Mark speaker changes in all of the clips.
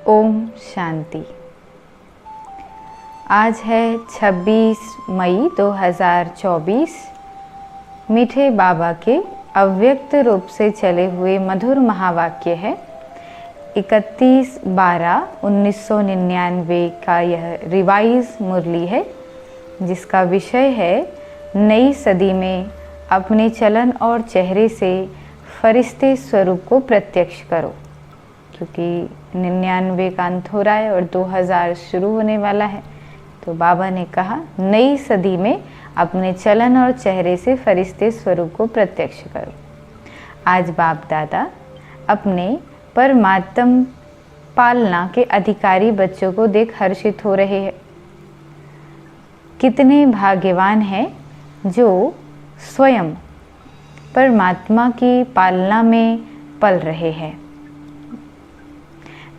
Speaker 1: ओम शांति। आज है 26 मई 2024। मीठे बाबा के अव्यक्त रूप से चले हुए मधुर महावाक्य है 31/12/1999 का यह रिवाइज मुरली है, जिसका विषय है नई सदी में अपने चलन और चेहरे से फरिश्ते स्वरूप को प्रत्यक्ष करो। क्योंकि 99 का अंत हो रहा है और 2000 शुरू होने वाला है, तो बाबा ने कहा नई सदी में अपने चलन और चेहरे से फरिश्ते स्वरूप को प्रत्यक्ष करो। आज बाप दादा अपने परमात्म पालना के अधिकारी बच्चों को देख हर्षित हो रहे हैं। कितने भाग्यवान हैं जो स्वयं परमात्मा की पालना में पल रहे हैं।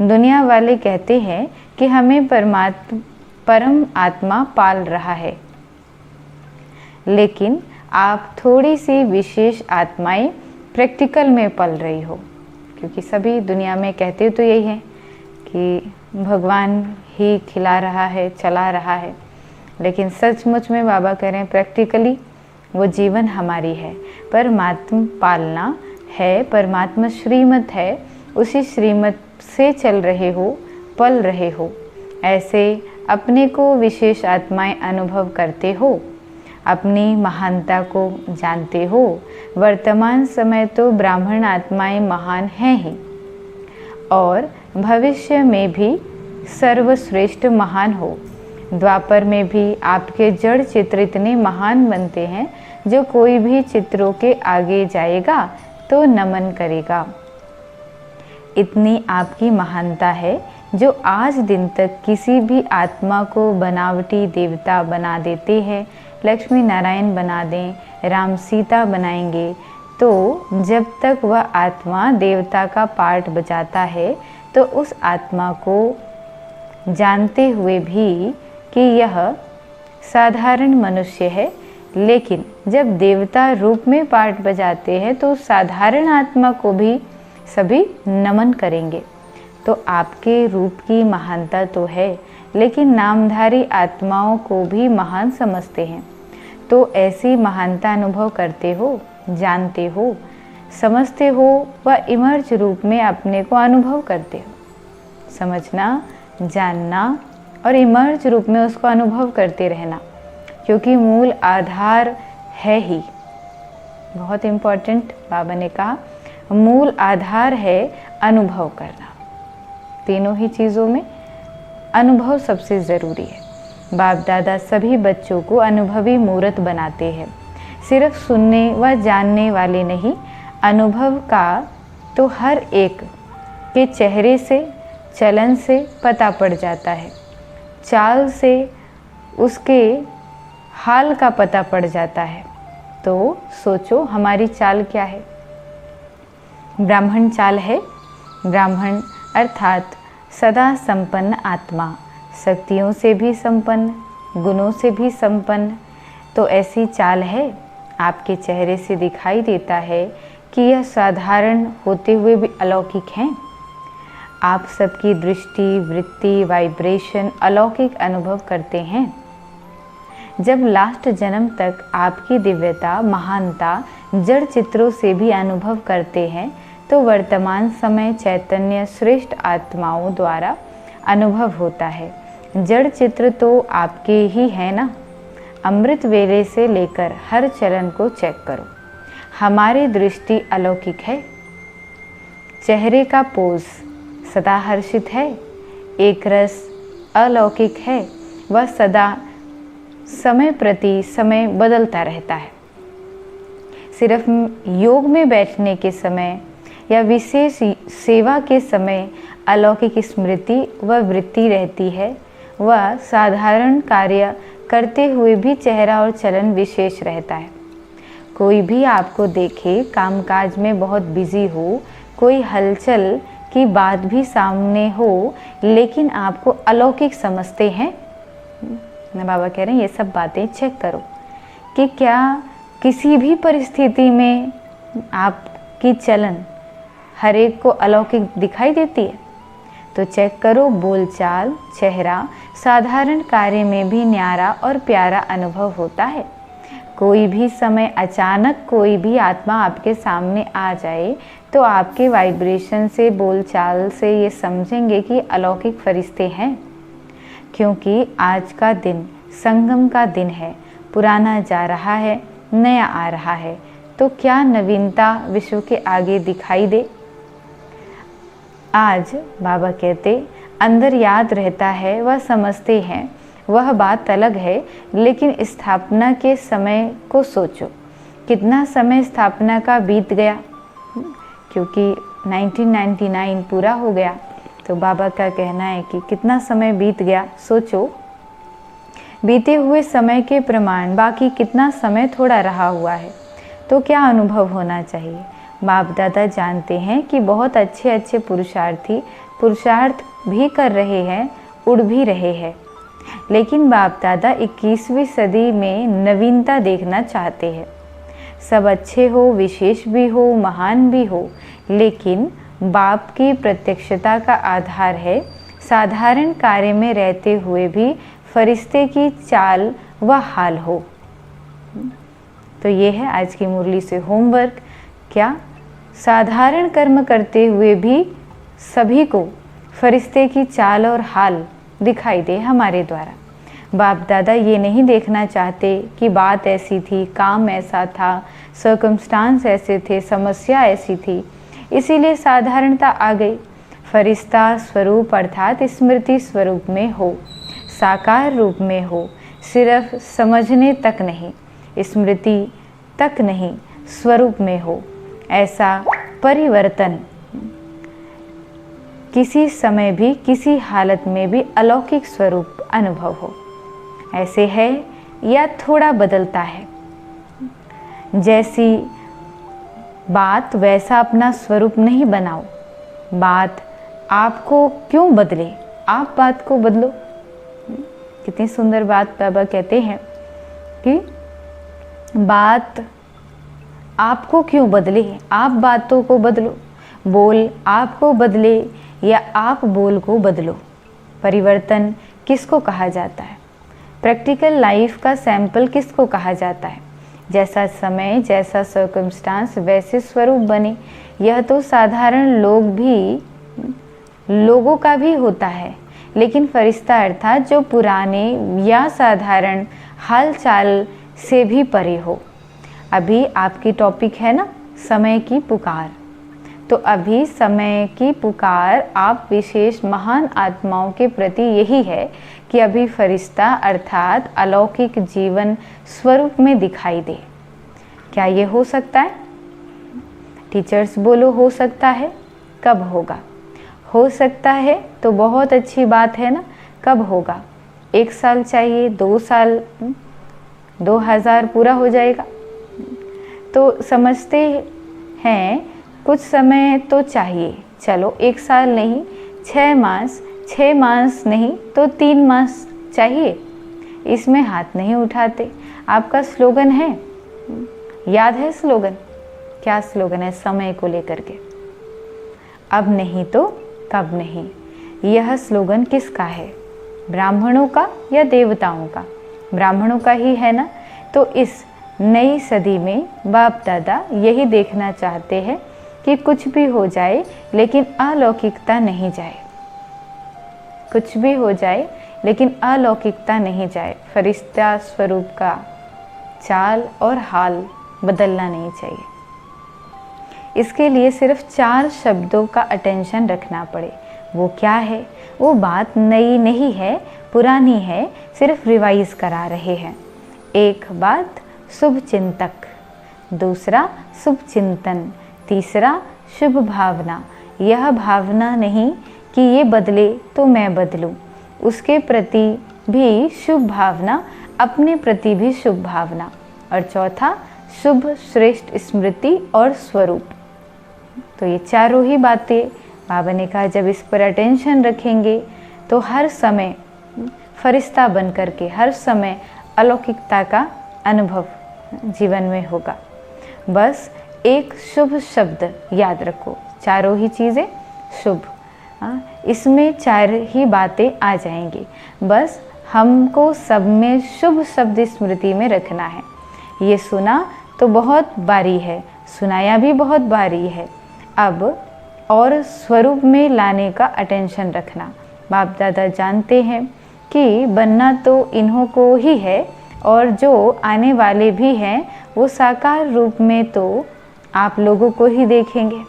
Speaker 1: दुनिया वाले कहते हैं कि हमें परम आत्मा पाल रहा है, लेकिन आप थोड़ी सी विशेष आत्माएं प्रैक्टिकल में पल रही हो। क्योंकि सभी दुनिया में कहते तो यही है कि भगवान ही खिला रहा है, चला रहा है, लेकिन सचमुच में बाबा कह रहे हैं प्रैक्टिकली वो जीवन हमारी है, परमात्मा पालना है, परमात्मा श्रीमत है, उसी श्रीमत से चल रहे हो, पल रहे हो। ऐसे अपने को विशेष आत्माएं अनुभव करते हो, अपनी महानता को जानते हो। वर्तमान समय तो ब्राह्मण आत्माएं महान हैं ही, और भविष्य में भी सर्वश्रेष्ठ महान हो। द्वापर में भी आपके जड़ चित्र इतने महान बनते हैं जो कोई भी चित्रों के आगे जाएगा तो नमन करेगा। इतनी आपकी महानता है जो आज दिन तक किसी भी आत्मा को बनावटी देवता बना देते हैं। लक्ष्मी नारायण बना दें, राम सीता बनाएंगे, तो जब तक वह आत्मा देवता का पार्ट बजाता है तो उस आत्मा को जानते हुए भी कि यह साधारण मनुष्य है, लेकिन जब देवता रूप में पार्ट बजाते हैं तो साधारण आत्मा को भी सभी नमन करेंगे। तो आपके रूप की महानता तो है, लेकिन नामधारी आत्माओं को भी महान समझते हैं। तो ऐसी महानता अनुभव करते हो, जानते हो, समझते हो, व इमर्ज रूप में अपने को अनुभव करते हो। समझना, जानना और इमर्ज रूप में उसको अनुभव करते रहना, क्योंकि मूल आधार है ही। बहुत इम्पोर्टेंट बाबा ने कहा, मूल आधार है अनुभव करना। तीनों ही चीज़ों में अनुभव सबसे ज़रूरी है। बाप दादा सभी बच्चों को अनुभवी मूर्त बनाते हैं। सिर्फ सुनने व जानने वाले नहीं, अनुभव का तो हर एक के चेहरे से, चलन से पता पड़ जाता है, चाल से उसके हाल का पता पड़ जाता है। तो सोचो हमारी चाल क्या है? ब्राह्मण चाल है। ब्राह्मण अर्थात सदा संपन्न आत्मा, शक्तियों से भी संपन्न, गुणों से भी संपन्न। तो ऐसी चाल है, आपके चेहरे से दिखाई देता है कि यह साधारण होते हुए भी अलौकिक हैं। आप सबकी दृष्टि, वृत्ति, वाइब्रेशन अलौकिक अनुभव करते हैं। जब लास्ट जन्म तक आपकी दिव्यता, महानता जड़ चित्रों से भी अनुभव करते हैं, तो वर्तमान समय चैतन्य श्रेष्ठ आत्माओं द्वारा अनुभव होता है। जड़ चित्र तो आपके ही है ना। अमृत वेले से लेकर हर चलन को चेक करो, हमारी दृष्टि अलौकिक है। चेहरे का पोज सदा हर्षित है, एक रस अलौकिक है, वह सदा समय प्रति समय बदलता रहता है। सिर्फ योग में बैठने के समय या विशेष सेवा के समय अलौकिक स्मृति व वृत्ति रहती है। वह साधारण कार्य करते हुए भी चेहरा और चलन विशेष रहता है। कोई भी आपको देखे कामकाज में बहुत बिजी हो, कोई हलचल की बात भी सामने हो, लेकिन आपको अलौकिक समझते हैं ना। बाबा कह रहे हैं ये सब बातें चेक करो कि क्या किसी भी परिस्थिति में आपकी चलन हर एक को अलौकिक दिखाई देती है। तो चेक करो बोलचाल, चेहरा, साधारण कार्य में भी न्यारा और प्यारा अनुभव होता है। कोई भी समय अचानक कोई भी आत्मा आपके सामने आ जाए तो आपके वाइब्रेशन से, बोलचाल से ये समझेंगे कि अलौकिक फरिश्ते हैं, क्योंकि आज का दिन संगम का दिन है। पुराना जा रहा है, नया आ रहा है, तो क्या नवीनता विश्व के आगे दिखाई दे। आज बाबा कहते अंदर याद रहता है, वह समझते हैं, वह बात अलग है, लेकिन स्थापना के समय को सोचो, कितना समय स्थापना का बीत गया, क्योंकि 1999 पूरा हो गया। तो बाबा का कहना है कि कितना समय बीत गया, सोचो। बीते हुए समय के प्रमाण बाकी कितना समय थोड़ा रहा हुआ है, तो क्या अनुभव होना चाहिए। बाप दादा जानते हैं कि बहुत अच्छे अच्छे पुरुषार्थी पुरुषार्थ भी कर रहे हैं, उड़ भी रहे हैं, लेकिन बाप दादा 21वीं सदी में नवीनता देखना चाहते हैं। सब अच्छे हो, विशेष भी हो, महान भी हो, लेकिन बाप की प्रत्यक्षता का आधार है साधारण कार्य में रहते हुए भी फरिश्ते की चाल व हाल हो। तो ये है आज की मुरली से होमवर्क। क्या साधारण कर्म करते हुए भी सभी को फरिश्ते की चाल और हाल दिखाई दे हमारे द्वारा। बाप दादा ये नहीं देखना चाहते कि बात ऐसी थी, काम ऐसा था, सर्कमस्टांस ऐसे थे, समस्या ऐसी थी, इसीलिए साधारणता आ गई। फरिश्ता स्वरूप अर्थात स्मृति स्वरूप में हो, साकार रूप में हो, सिर्फ समझने तक नहीं, स्मृति तक नहीं, स्वरूप में हो। ऐसा परिवर्तन किसी समय भी, किसी हालत में भी अलौकिक स्वरूप अनुभव हो। ऐसे है या थोड़ा बदलता है, जैसी बात वैसा अपना स्वरूप नहीं बनाओ। बात आपको क्यों बदले, आप बात को बदलो। कितनी सुंदर बात बाबा कहते हैं कि बात आपको क्यों बदले, आप बातों को बदलो। बोल आपको बदले या आप बोल को बदलो। परिवर्तन किसको कहा जाता है? प्रैक्टिकल लाइफ का सैंपल किसको कहा जाता है? जैसा समय, जैसा सर्कमस्टांस वैसे स्वरूप बने। यह तो साधारण लोगों का भी होता है, लेकिन फरिश्ता अर्थात जो पुराने या साधारण हाल चाल से भी परे हो। अभी आपकी टॉपिक है ना समय की पुकार, तो अभी समय की पुकार आप विशेष महान आत्माओं के प्रति यही है कि अभी फरिश्ता अर्थात अलौकिक जीवन स्वरूप में दिखाई दे। क्या ये हो सकता है? टीचर्स बोलो हो सकता है। कब होगा? हो सकता है तो बहुत अच्छी बात है ना। कब होगा? 1 साल चाहिए, 2 साल, 2000 पूरा हो जाएगा। तो समझते हैं कुछ समय तो चाहिए, चलो 1 साल नहीं, 6 मास, 6 मास नहीं तो 3 मास चाहिए, इसमें हाथ नहीं उठाते। आपका स्लोगन है, याद है स्लोगन? क्या स्लोगन है समय को लेकर के? अब नहीं तो कब नहीं। यह स्लोगन किसका है? ब्राह्मणों का या देवताओं का? ब्राह्मणों का ही है ना। तो इस नई सदी में बाप दादा यही देखना चाहते हैं कि कुछ भी हो जाए लेकिन अलौकिकता नहीं जाए। कुछ भी हो जाए लेकिन अलौकिकता नहीं जाए। फरिश्ता स्वरूप का चाल और हाल बदलना नहीं चाहिए। इसके लिए सिर्फ 4 शब्दों का अटेंशन रखना पड़े। वो क्या है? वो बात नई नहीं है, पुरानी है, सिर्फ रिवाइज करा रहे हैं। एक बात शुभ चिंतक, दूसरा शुभ चिंतन, तीसरा शुभ भावना। यह भावना नहीं कि ये बदले तो मैं बदलूं, उसके प्रति भी शुभ भावना, अपने प्रति भी शुभ भावना। और चौथा शुभ श्रेष्ठ स्मृति और स्वरूप। तो ये चारों ही बातें बाबा ने कहा जब इस पर अटेंशन रखेंगे तो हर समय फरिश्ता बन करके हर समय अलौकिकता का अनुभव जीवन में होगा। बस एक शुभ शब्द याद रखो, चारों ही चीज़ें शुभ। इसमें 4 ही बातें आ जाएंगी। बस हमको सब में शुभ शब्द स्मृति में रखना है। ये सुना तो बहुत बारी है, सुनाया भी बहुत बारी है, अब और स्वरूप में लाने का अटेंशन रखना। बाप दादा जानते हैं कि बनना तो इन्हों को ही है और जो आने वाले भी हैं वो साकार रूप में तो आप लोगों को ही देखेंगे।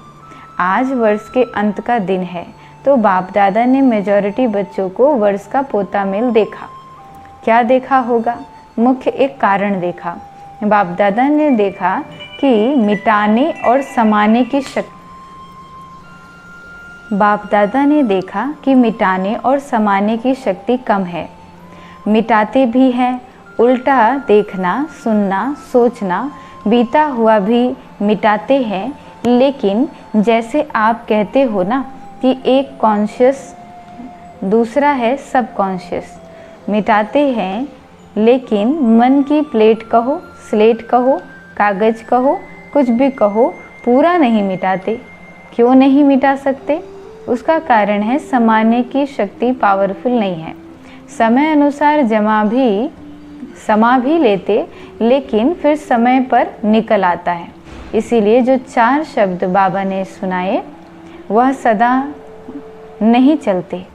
Speaker 1: आज वर्ष के अंत का दिन है तो बाप दादा ने मेजॉरिटी बच्चों को वर्ष का पोता मेल देखा। क्या देखा होगा? मुख्य एक कारण देखा। बाप दादा ने देखा कि मिटाने और समाने की शक्ति बाप दादा ने देखा कि मिटाने और समाने की शक्ति कम है। मिटाते भी हैं, उल्टा देखना, सुनना, सोचना, बीता हुआ भी मिटाते हैं। लेकिन जैसे आप कहते हो ना कि एक कॉन्शियस दूसरा है सब कॉन्शियस, मिटाते हैं लेकिन मन की प्लेट कहो, स्लेट कहो, कागज कहो, कुछ भी कहो, पूरा नहीं मिटाते। क्यों नहीं मिटा सकते? उसका कारण है समाने की शक्ति पावरफुल नहीं है। समय अनुसार समा भी लेते लेकिन फिर समय पर निकल आता है। इसीलिए जो 4 शब्द बाबा ने सुनाए वह सदा नहीं चलते।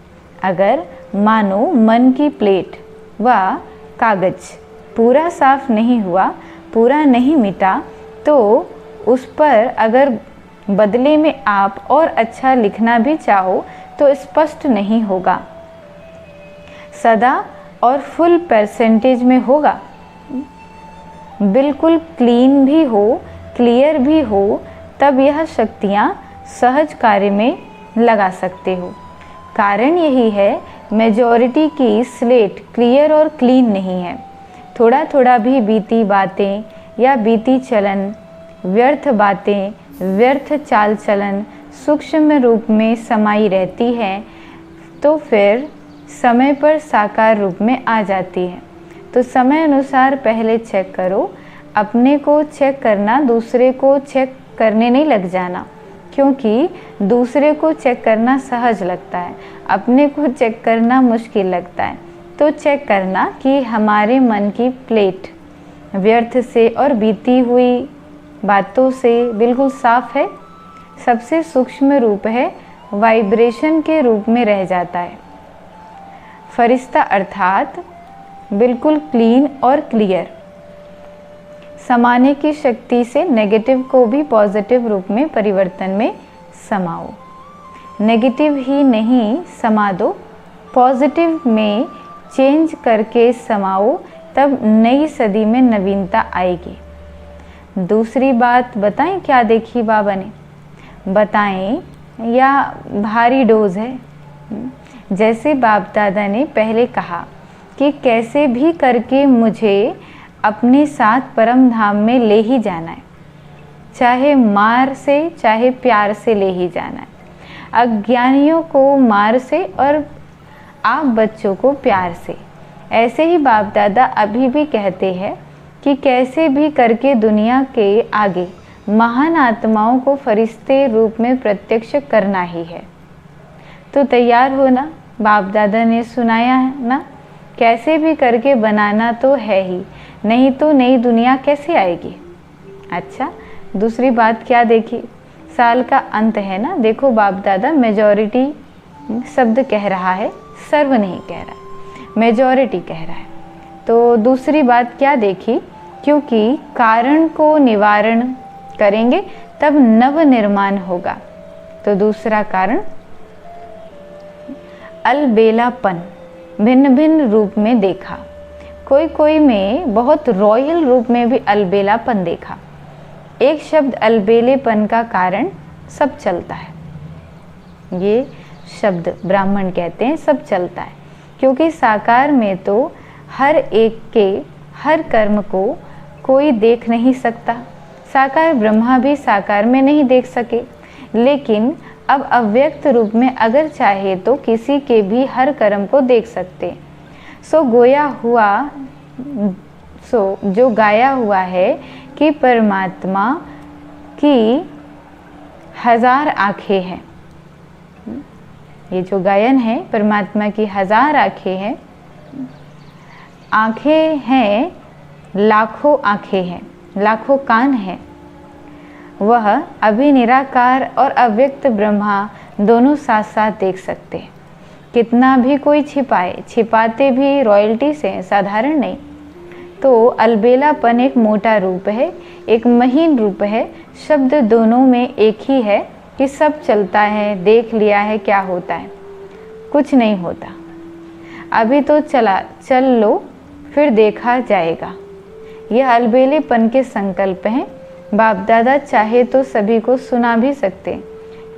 Speaker 1: अगर मानो मन की प्लेट व कागज पूरा साफ नहीं हुआ, पूरा नहीं मिटा, तो उस पर अगर बदले में आप और अच्छा लिखना भी चाहो तो स्पष्ट नहीं होगा, सदा और फुल परसेंटेज में होगा। बिल्कुल क्लीन भी हो, क्लियर भी हो, तब यह शक्तियाँ सहज कार्य में लगा सकते हो। कारण यही है मेजॉरिटी की स्लेट क्लियर और क्लीन नहीं है। थोड़ा थोड़ा भी बीती बातें या बीती चलन, व्यर्थ बातें, व्यर्थ चाल चलन सूक्ष्म रूप में समाई रहती है तो फिर समय पर साकार रूप में आ जाती है। तो समय अनुसार पहले चेक करो। अपने को चेक करना, दूसरे को चेक करने नहीं लग जाना, क्योंकि दूसरे को चेक करना सहज लगता है, अपने को चेक करना मुश्किल लगता है। तो चेक करना कि हमारे मन की प्लेट व्यर्थ से और बीती हुई बातों से बिल्कुल साफ है। सबसे सूक्ष्म रूप है, वाइब्रेशन के रूप में रह जाता है। फरिश्ता अर्थात बिल्कुल क्लीन और क्लियर। समाने की शक्ति से नेगेटिव को भी पॉजिटिव रूप में परिवर्तन में समाओ। नेगेटिव ही नहीं समा दो, पॉजिटिव में चेंज करके समाओ, तब नई सदी में नवीनता आएगी। दूसरी बात बताएं क्या देखी बाबा ने? बताएं या भारी डोज है? जैसे बाप दादा ने पहले कहा कि कैसे भी करके मुझे अपने साथ परम धाम में ले ही जाना है, चाहे मार से चाहे प्यार से ले ही जाना है। अज्ञानियों को मार से और आप बच्चों को प्यार से। ऐसे ही बाप दादा अभी भी कहते हैं कि कैसे भी करके दुनिया के आगे महान आत्माओं को फरिश्ते रूप में प्रत्यक्ष करना ही है। तो तैयार हो ना? बाप दादा ने सुनाया है ना, कैसे भी करके बनाना तो है ही, नहीं तो नई दुनिया कैसे आएगी। अच्छा, दूसरी बात क्या देखी? साल का अंत है ना, देखो बाप दादा मेजॉरिटी शब्द कह रहा है, सर्व नहीं कह रहा, मेजॉरिटी कह रहा है। तो दूसरी बात क्या देखी? क्योंकि कारण को निवारण करेंगे तब नव निर्माण होगा। तो दूसरा कारण अलबेलापन, भिन्न भिन्न रूप में देखा। कोई कोई में बहुत रॉयल रूप में भी अलबेलापन देखा। एक शब्द अलबेलेपन का कारण सब चलता है, ये शब्द ब्राह्मण कहते हैं सब चलता है, क्योंकि साकार में तो हर एक के हर कर्म को कोई देख नहीं सकता। साकार ब्रह्मा भी साकार में नहीं देख सके, लेकिन अब अव्यक्त रूप में अगर चाहे तो किसी के भी हर कर्म को देख सकते। जो गाया हुआ है कि परमात्मा की 1000 आँखें हैं, ये जो गायन है परमात्मा की 1000 आँखें हैं, आँखें हैं, लाखों आँखें हैं, लाखों कान हैं। वह अभी निराकार और अव्यक्त ब्रह्मा दोनों साथ साथ देख सकते हैं। कितना भी कोई छिपाए, छिपाते भी रॉयल्टी से, साधारण नहीं। तो अलबेलापन एक मोटा रूप है, एक महीन रूप है। शब्द दोनों में एक ही है कि सब चलता है, देख लिया है क्या होता है, कुछ नहीं होता। अभी तो चल लो, फिर देखा जाएगा। यह अलबेलेपन के संकल्प हैं। बाप दादा चाहे तो सभी को सुना भी सकते,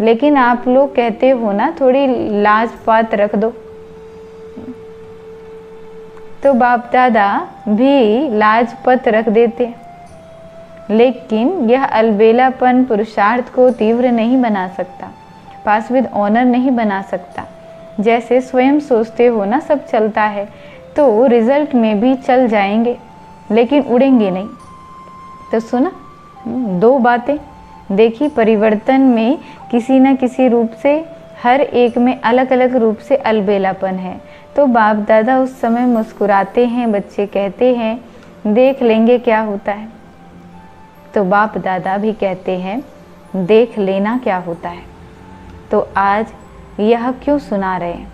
Speaker 1: लेकिन आप लोग कहते हो ना थोड़ी लाज पात रख दो, तो बाप दादा भी लाजपत रख देते। लेकिन यह अलबेलापन पुरुषार्थ को तीव्र नहीं बना सकता, पास विद ऑनर नहीं बना सकता। जैसे स्वयं सोचते हो ना सब चलता है, तो रिजल्ट में भी चल जाएंगे लेकिन उड़ेंगे नहीं। तो सुना 2 बातें देखी, परिवर्तन में किसी न किसी रूप से, हर एक में अलग अलग रूप से अलबेलापन है। तो बाप दादा उस समय मुस्कुराते हैं, बच्चे कहते हैं देख लेंगे क्या होता है। तो बाप दादा भी कहते हैं देख लेना क्या होता है। तो आज यह क्यों सुना रहे हैं?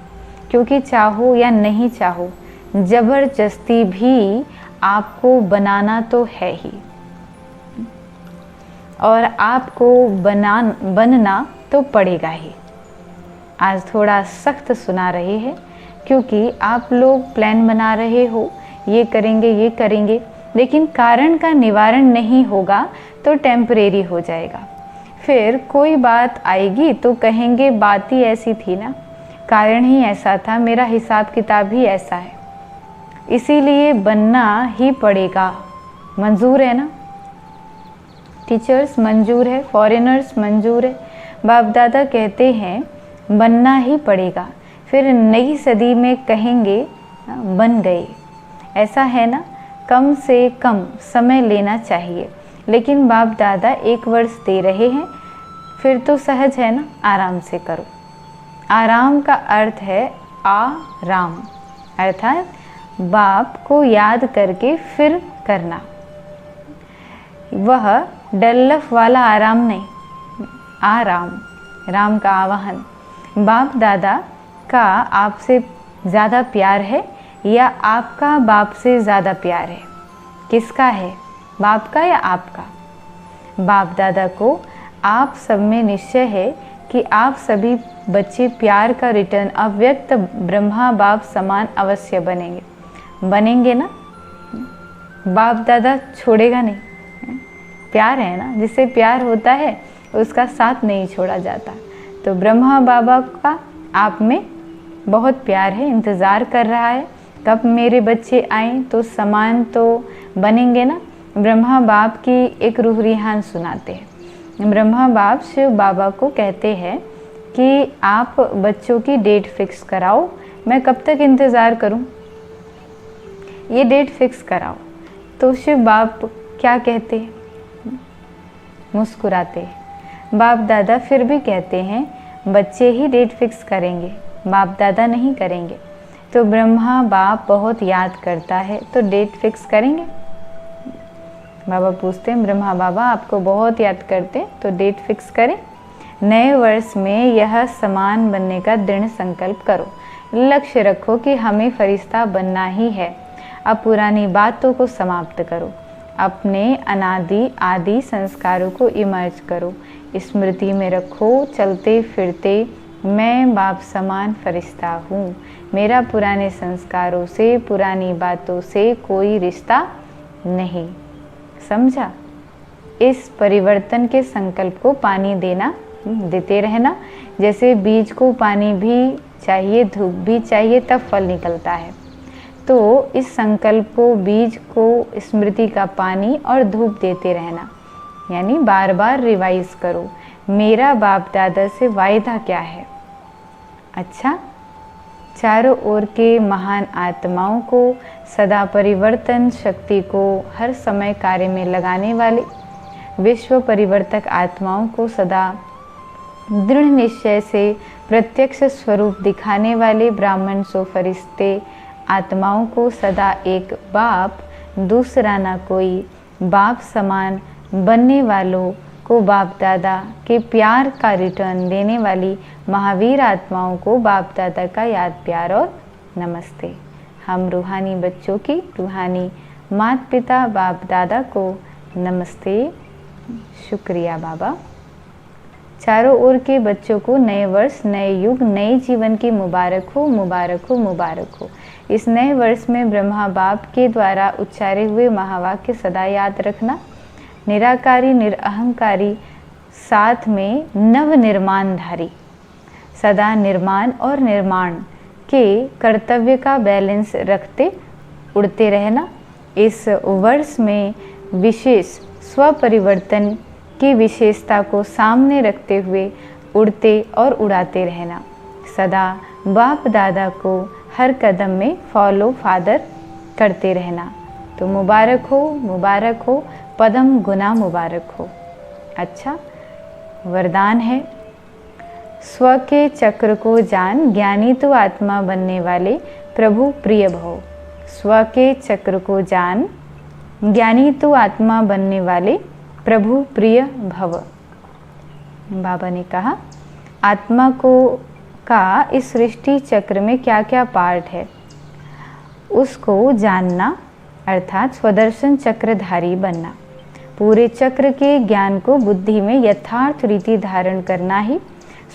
Speaker 1: क्योंकि चाहो या नहीं चाहो, जबरदस्ती भी आपको बनाना तो है ही, और आपको बनना तो पड़ेगा ही। आज थोड़ा सख्त सुना रहे हैं क्योंकि आप लोग प्लान बना रहे हो, ये करेंगे, लेकिन कारण का निवारण नहीं होगा तो टेम्परेरी हो जाएगा। फिर कोई बात आएगी तो कहेंगे बात ही ऐसी थी ना, कारण ही ऐसा था, मेरा हिसाब किताब ही ऐसा है, इसीलिए बनना ही पड़ेगा। मंजूर है ना? टीचर्स मंजूर है, फॉरेनर्स मंजूर है। बाप दादा कहते हैं बनना ही पड़ेगा। फिर नई सदी में कहेंगे बन गए। ऐसा है ना, कम से कम समय लेना चाहिए, लेकिन बाप दादा 1 वर्ष दे रहे हैं, फिर तो सहज है ना, आराम से करो। आराम का अर्थ है आराम, अर्थात बाप को याद करके फिर करना। वह डल्लफ वाला आराम नहीं, आराम, राम का आवाहन। बाप दादा का आपसे ज़्यादा प्यार है या आपका बाप से ज़्यादा प्यार है? किसका है, बाप का या आपका? बाप दादा को आप सब में निश्चय है कि आप सभी बच्चे प्यार का रिटर्न अव्यक्त ब्रह्मा बाप समान अवश्य बनेंगे ना। बाप दादा छोड़ेगा नहीं, प्यार है ना, जिससे प्यार होता है उसका साथ नहीं छोड़ा जाता। तो ब्रह्मा बाबा का आप में बहुत प्यार है, इंतज़ार कर रहा है कब मेरे बच्चे आएँ तो समान तो बनेंगे ना। ब्रह्मा बाप की एक रूह रिहान सुनाते हैं। ब्रह्मा बाप शिव बाबा को कहते हैं कि आप बच्चों की डेट फिक्स कराओ, मैं कब तक इंतज़ार करूं, ये डेट फिक्स कराओ। तो शिव बाप क्या कहते हैं? मुस्कुराते। बाप दादा फिर भी कहते हैं बच्चे ही डेट फिक्स करेंगे, बाप दादा नहीं करेंगे। तो ब्रह्मा बाप बहुत याद करता है तो डेट फिक्स करेंगे। बाबा पूछते हैं ब्रह्मा बाबा आपको बहुत याद करते तो डेट फिक्स करें। नए वर्ष में यह समान बनने का दृढ़ संकल्प करो, लक्ष्य रखो कि हमें फरिश्ता बनना ही है। अब पुरानी बातों को समाप्त करो, अपने अनादि आदि संस्कारों को इमर्ज करो, स्मृति में रखो चलते फिरते मैं बाप समान फरिश्ता हूँ। मेरा पुराने संस्कारों से, पुरानी बातों से कोई रिश्ता नहीं। समझा? इस परिवर्तन के संकल्प को पानी देते रहना। जैसे बीज को पानी भी चाहिए, धूप भी चाहिए, तब फल निकलता है। तो इस संकल्प को, बीज को, स्मृति का पानी और धूप देते रहना, यानी बार बार रिवाइज करो मेरा बाप दादा से वायदा क्या है। अच्छा, चारों ओर के महान आत्माओं को, सदा परिवर्तन शक्ति को हर समय कार्य में लगाने वाले विश्व परिवर्तक आत्माओं को सदा दृढ़ निश्चय से प्रत्यक्ष स्वरूप दिखाने वाले ब्राह्मण सो फरिश्ते आत्माओं को सदा एक बाप दूसरा ना कोई बाप समान बनने वालों को बाप दादा के प्यार का रिटर्न देने वाली महावीर आत्माओं को बाप दादा का याद प्यार और नमस्ते। हम रूहानी बच्चों की रूहानी माता पिता बाप दादा को नमस्ते। शुक्रिया बाबा। चारों ओर के बच्चों को नए वर्ष, नए युग, नए जीवन की मुबारक हो, मुबारक हो, मुबारक हो। इस नए वर्ष में ब्रह्मा बाप के द्वारा उच्चारे हुए महावाक्य सदा याद रखना। निराकारी, निरअहंकारी, साथ में नव निर्माणधारी, सदा निर्माण और निर्माण के कर्तव्य का बैलेंस रखते उड़ते रहना। इस वर्ष में विशेष स्वपरिवर्तन की विशेषता को सामने रखते हुए उड़ते और उड़ाते रहना। सदा बाप दादा को हर कदम में फॉलो फादर करते रहना। तो मुबारक हो, मुबारक हो, पदम गुना मुबारक हो। अच्छा, वरदान है, स्व के चक्र को जान, ज्ञानी तो आत्मा बनने वाले प्रभु प्रिय भव। स्व के चक्र को जान, ज्ञानी तो आत्मा बनने वाले प्रभु प्रिय भव। बाबा ने कहा, आत्मा को का इस सृष्टि चक्र में क्या क्या पार्ट है उसको जानना, अर्थात स्वदर्शन चक्रधारी बनना। पूरे चक्र के ज्ञान को बुद्धि में यथार्थ रीति धारण करना ही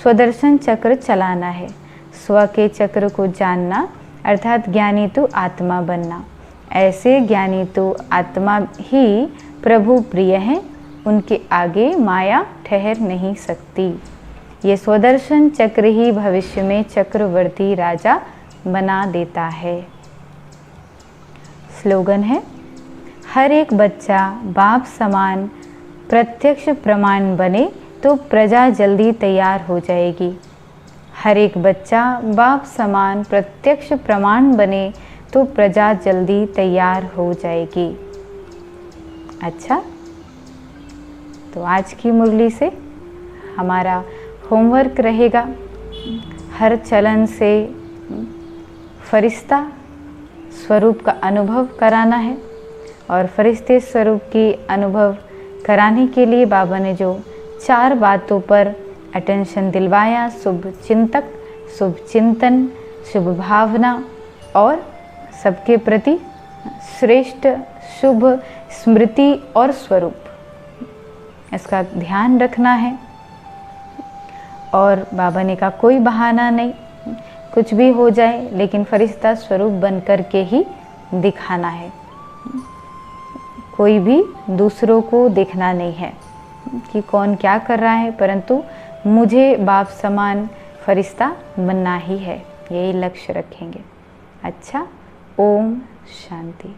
Speaker 1: स्वदर्शन चक्र चलाना है। स्व के चक्र को जानना अर्थात ज्ञानी तो आत्मा बनना। ऐसे ज्ञानी तो आत्मा ही प्रभु प्रिय हैं, उनके आगे माया ठहर नहीं सकती। ये स्वदर्शन चक्र ही भविष्य में चक्रवर्ती राजा बना देता है। स्लोगन है, हर एक बच्चा बाप समान प्रत्यक्ष प्रमाण बने तो प्रजा जल्दी तैयार हो जाएगी। हर एक बच्चा बाप समान प्रत्यक्ष प्रमाण बने तो प्रजा जल्दी तैयार हो जाएगी। अच्छा, तो आज की मुरली से हमारा होमवर्क रहेगा, हर चलन से फरिश्ता स्वरूप का अनुभव कराना है। और फरिश्ते स्वरूप की अनुभव कराने के लिए बाबा ने जो 4 बातों पर अटेंशन दिलवाया, शुभ चिंतक, शुभ चिंतन, शुभ भावना और सबके प्रति श्रेष्ठ शुभ स्मृति और स्वरूप, इसका ध्यान रखना है। और बाबा ने कहा कोई बहाना नहीं, कुछ भी हो जाए लेकिन फरिश्ता स्वरूप बन कर के ही दिखाना है। कोई भी दूसरों को देखना नहीं है कि कौन क्या कर रहा है, परंतु मुझे बाप समान फरिश्ता बनना ही है, यही लक्ष्य रखेंगे। अच्छा, ओम शांति।